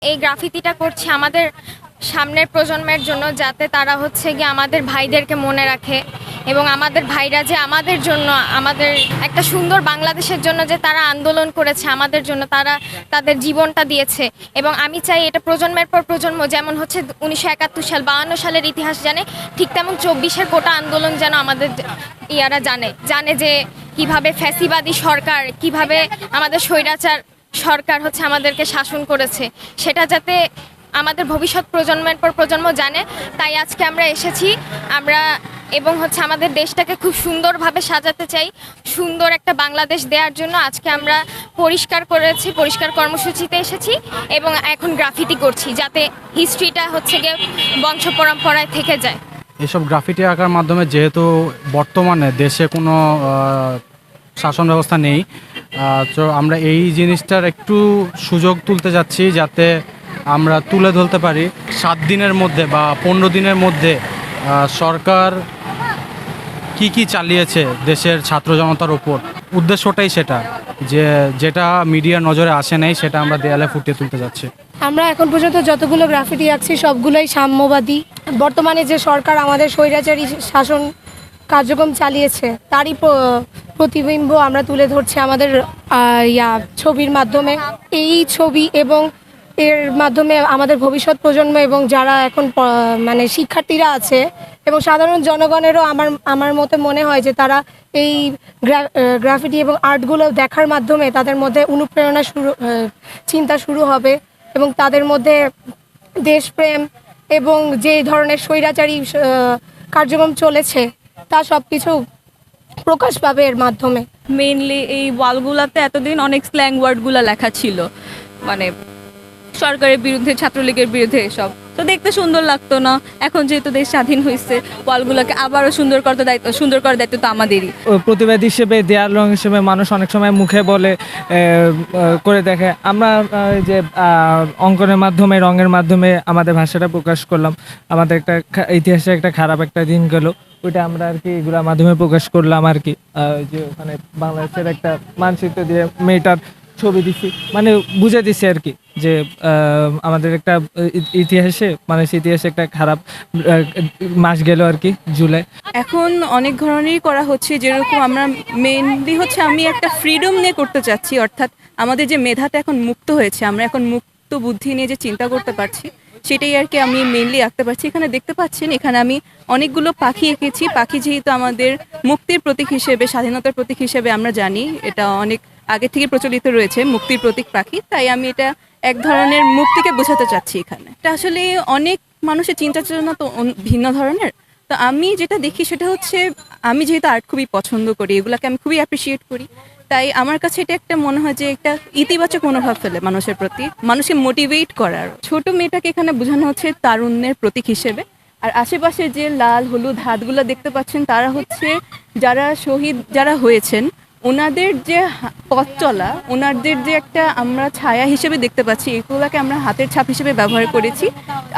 এই গ্রাফিতিটা করছি আমাদের সামনের প্রজন্মের জন্য, যাতে তারা হচ্ছে গিয়ে আমাদের ভাইদেরকে মনে রাখে এবং আমাদের ভাইরা যে আমাদের জন্য, আমাদের একটা সুন্দর বাংলাদেশের জন্য যে তারা আন্দোলন করেছে, আমাদের জন্য তারা তাদের জীবনটা দিয়েছে। এবং আমি চাই এটা প্রজন্মের পর প্রজন্ম, যেমন হচ্ছে 1971 সাল 52 সালের ইতিহাস জানে, ঠিক তেমন 24-এর কোটা আন্দোলন যেন আমাদের ইয়ারা জানে যে কিভাবে ফ্যাসিবাদী সরকার, কিভাবে আমাদের স্বৈরাচার সরকার হচ্ছে আমাদেরকে শাসন করেছে, সেটা যাতে আমাদের ভবিষ্যৎ প্রজন্মের পর প্রজন্ম জানে। তাই আজকে আমরা এসেছি, আমরা এবং হচ্ছে আমাদের দেশটাকে খুব সুন্দরভাবে সাজাতে চাই, সুন্দর একটা বাংলাদেশ দেওয়ার জন্য আজকে আমরা পরিষ্কার কর্মসূচিতে এসেছি এবং এখন গ্রাফিতি করছি, যাতে হিস্ট্রিটা হচ্ছে গিয়ে বংশ পরম্পরায় থেকে যায়। এসব গ্রাফিটি আঁকার মাধ্যমে, যেহেতু বর্তমানে দেশে কোনো শাসন ব্যবস্থা নেই, তো আমরা এই জিনিসটার একটু সুযোগ তুলতে যাচ্ছি, যাতে আমরা তুলে ধরতে পারি 7 দিনের মধ্যে বা 15 দিনের মধ্যে সরকার কি চালিয়েছে দেশের ছাত্র জনতার উপর। উদ্দেশ্যটাই সেটা, যেটা মিডিয়ার নজরে আসে নাই, সেটা আমরা দেয়ালে ফুটিয়ে তুলতে যাচ্ছি। আমরা এখন পর্যন্ত যতগুলো গ্রাফিটি আঁকছি সবগুলোই সাম্যবাদী। বর্তমানে যে সরকার আমাদের স্বৈরাচারী শাসন কার্যক্রম চালিয়েছে তারই প্রতিবিম্ব আমরা তুলে ধরছি আমাদের ছবির মাধ্যমে। এই ছবি এবং এর মাধ্যমে আমাদের ভবিষ্যৎ প্রজন্ম এবং যারা এখন মানে শিক্ষার্থীরা আছে এবং সাধারণ জনগণেরও আমার মতে মনে হয় যে তারা এই গ্রাফিটি এবং আর্টগুলো দেখার মাধ্যমে তাদের মধ্যে অনুপ্রেরণা চিন্তা শুরু হবে এবং তাদের মধ্যে দেশপ্রেম এবং যে ধরনের স্বৈরাচারী কার্যক্রম চলেছে তা সব কিছু প্রকাশ পাবে এর মাধ্যমে। মেইনলি এই ওয়ালগুলাতে এতদিন অনেক স্ল্যাং ওয়ার্ডগুলো লেখা ছিল, মানে সরকারের বিরুদ্ধে, ছাত্রলীগের বিরুদ্ধে, এসব তো দেখতে সুন্দর লাগতো না। এখন যেহেতু দেশ স্বাধীন হয়েছে, ওয়ালগুলোকে আবারও সুন্দর করার দায়িত্ব তো আমাদেরই। প্রতিবাদ হিসেবে, দেয়াল রং হিসেবে মানুষ অনেক সময় মুখে বলে করে দেখে। আমরা যে অঙ্কনের মাধ্যমে, রঙের মাধ্যমে আমাদের ভাষাটা প্রকাশ করলাম। আমাদের একটা ইতিহাসে একটা খারাপ একটা দিন গেল, ওইটা আমরা আর কি এগুলোর মাধ্যমে প্রকাশ করলাম আর কি। যে ওখানে বাংলাদেশের একটা মানচিত্র দিয়ে মেয়েটার ছবি দিছি, মানে বুঝে দিছি আর কি যে আমাদের একটা ইতিহাসে, মানে ইতিহাসে একটা খারাপ মাস গেল আর কি, জুলাই। এখন অনেক ধরনেরই করা হচ্ছে, যেরকম আমরা মেইনলি হচ্ছে আমি একটা ফ্রিডম নিয়ে করতে চাচ্ছি, অর্থাৎ আমাদের যে মেধাটা এখন মুক্ত হয়েছে, আমরা এখন মুক্ত বুদ্ধি নিয়ে যে চিন্তা করতে পারছি, সেটাই আর কি আমি মেইনলি আঁকতে পারছি। এখানে দেখতে পাচ্ছেন, এখানে আমি অনেকগুলো পাখি এঁকেছি। পাখি যেহেতু আমাদের মুক্তির প্রতীক হিসেবে, স্বাধীনতার প্রতীক হিসেবে আমরা জানি, এটা অনেক আগে থেকে প্রচলিত রয়েছে, মুক্তির প্রতীক পাখি। তাই আমি এটা এক ধরনের মুক্তিকে বোঝাতে চাচ্ছি এখানে। এটা আসলে অনেক মানুষের চিন্তা চেতনা তো ভিন্ন ধরনের। তো আমি যেটা দেখি সেটা হচ্ছে, আমি যেহেতু আর্ট খুবই পছন্দ করি, এগুলাকে আমি খুবই অ্যাপ্রিসিয়েট করি, তাই আমার কাছে এটা একটা মনে হয় যে একটা ইতিবাচক মনোভাব ফেলে মানুষের প্রতি, মানুষকে মোটিভেট করার। ছোট মেয়েটাকে এখানে বোঝানো হচ্ছে তারুণ্যের প্রতীক হিসেবে। আর আশেপাশে যে লাল হলুদ হাতগুলো দেখতে পাচ্ছেন, তারা হচ্ছে যারা শহীদ যারা হয়েছেন, ওনাদের যে পথ চলা, ওনাদের যে একটা আমরা ছায়া হিসেবে দেখতে পাচ্ছি, এগুলোকে আমরা হাতের ছাপ হিসেবে ব্যবহার করেছি।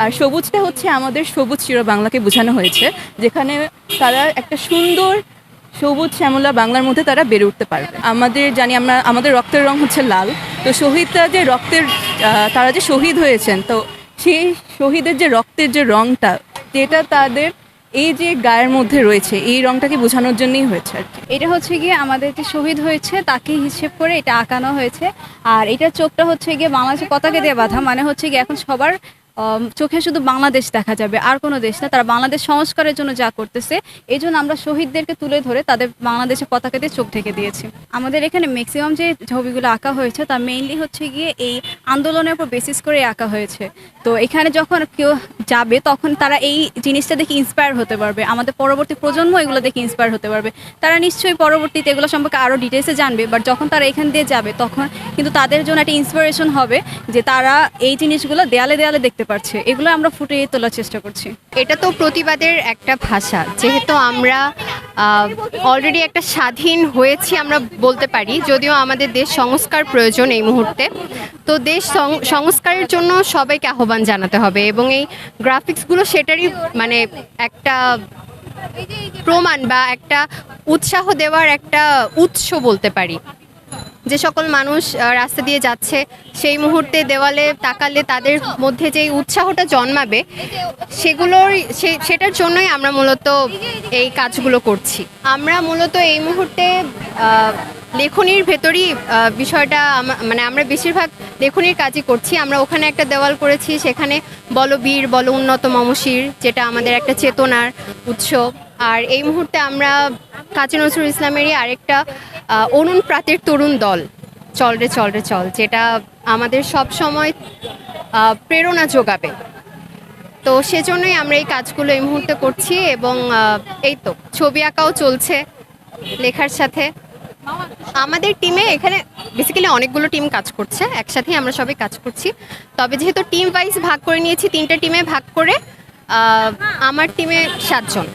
আর সবুজটা হচ্ছে আমাদের সবুজ চির বাংলাকে বোঝানো হয়েছে, যেখানে তারা একটা সুন্দর সবুজ শ্যামলা বাংলার মধ্যে তারা বেড়ে উঠতে পারবে। আমাদের রক্তের রং হচ্ছে লাল। তো শহীদরা যে তারা যে শহীদ হয়েছেন, তো সেই শহীদের যে রক্তের যে রংটা, যেটা তাদের এই যে গায়ের মধ্যে রয়েছে, এই রংটাকে বোঝানোর জন্যই হয়েছে আর কি। এটা হচ্ছে গিয়ে আমাদের যে শহীদ হয়েছে তাকে হিসেব করে এটা আঁকানো হয়েছে। আর এটার চোখটা হচ্ছে গিয়ে বাংলাদেশের পতাকা দিয়ে বাঁধা, মানে হচ্ছে গিয়ে এখন সবার চোখে শুধু বাংলাদেশ দেখা যাবে, আর কোনো দেশ না। তারা বাংলাদেশ সংস্কারের জন্য যা করতেছে, এই জন্য আমরা শহীদদেরকে তুলে ধরে তাদের বাংলাদেশের পতাকা দিয়ে চোখ ঢেকে দিয়েছি। আমাদের এখানে ম্যাক্সিমাম যে ছবিগুলো আঁকা হয়েছে তা মেইনলি হচ্ছে গিয়ে এই আন্দোলনের উপর বেসিস করে আঁকা হয়েছে। তো এখানে যখন কেউ যাবে তখন তারা এই জিনিসটা দেখে ইন্সপায়ার হতে পারবে, আমাদের পরবর্তী প্রজন্ম এগুলো দেখে ইন্সপায়ার হতে পারবে। তারা নিশ্চয়ই পরবর্তীতে এগুলো সম্পর্কে আরও ডিটেলসে জানবে, বাট যখন তারা এখান দিয়ে যাবে তখন কিন্তু তাদের জন্য একটা ইন্সপিরেশন হবে যে তারা এই জিনিসগুলো দেয়ালে দেয়ালে দেখতে পারছে। এগুলো আমরা ফুটিয়ে তোলার চেষ্টা করছি। এটা তো প্রতিবাদের একটা ভাষা, যেহেতু আমরা অলরেডি একটা স্বাধীন হয়েছি আমরা বলতে পারি, যদিও আমাদের দেশ সংস্কার প্রয়োজন এই মুহূর্তে। তো দেশ সংস্কারের জন্য সবাইকে আহ্বান জানাতে হবে এবং এই গ্রাফিক্সগুলো সেটারই মানে একটা প্রমাণ বা একটা উৎসাহ দেওয়ার একটা উৎস বলতে পারি। যে সকল মানুষ রাস্তা দিয়ে যাচ্ছে সেই মুহূর্তে দেওয়ালে তাকালে তাদের মধ্যে যে উৎসাহটা জন্মাবে সেটার জন্যই আমরা মূলত এই কাজগুলো করছি। আমরা মূলত এই মুহূর্তে লেখনির ভেতরই বিষয়টা মানে আমরা বেশিরভাগ লেখনির কাজই করছি। আমরা ওখানে একটা দেওয়াল করেছি, সেখানে বলো বীর বলো উন্নত মমশির, যেটা আমাদের একটা চেতনার উৎস। আর এই মুহূর্তে আমরা কাজী নজরুল ইসলামেরই আরেকটা অনুন প্রাতের তরুণ দল, চল রে চল রে চল, যেটা আমাদের সব সময় প্রেরণা যোগাবে। তো সেজন্যই আমরা এই কাজগুলো এই মুহূর্তে করছি। এবং এই তো ছবি আঁকাও চলছে লেখার সাথে। আমাদের টিমে এখানে বেসিক্যালি অনেকগুলো টিম কাজ করছে, একসাথেই আমরা সবাই কাজ করছি। তবে যেহেতু টিম ওয়াইজ ভাগ করে নিয়েছি, 3টে টিমে ভাগ করে, আমার টিমে 7 জন।